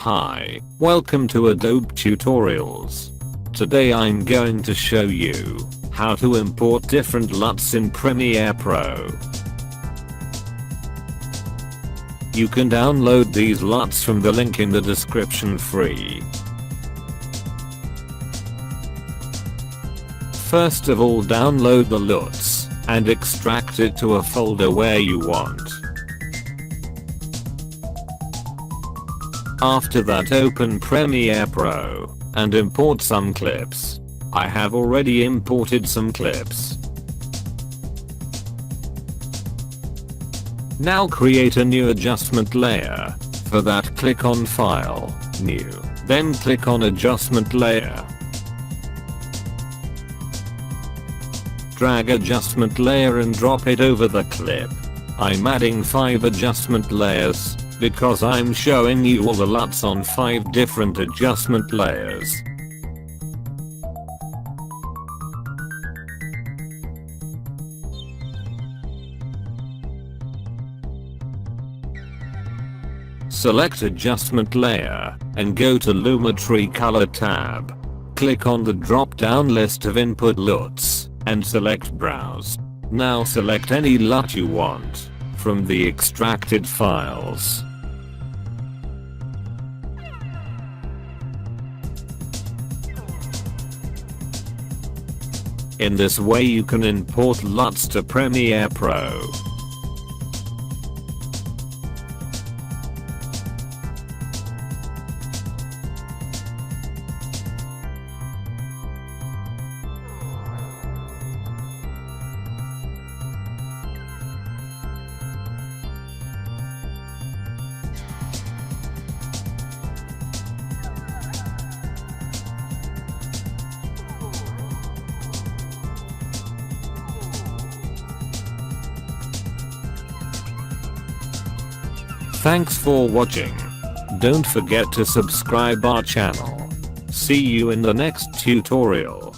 Hi, welcome to Adobe Tutorials. Today I'm going to show you how to import different LUTs in Premiere Pro. You can download these LUTs from the link in the description free. First of all, download the LUTs and extract it to a folder where you want. After that, open Premiere Pro and import some clips. I have already imported some clips. Now create a new adjustment layer. For that, click on File, New, then click on Adjustment Layer. Drag adjustment layer and drop it over the clip. I'm adding 5 adjustment layers because I'm showing you all the LUTs on 5 different adjustment layers. Select adjustment layer and go to Lumetri Color tab. Click on the drop-down list of input LUTs and select Browse. Now select any LUT you want from the extracted files. In this way you can import LUTs to Premiere Pro. Thanks for watching. Don't forget to subscribe our channel. See you in the next tutorial.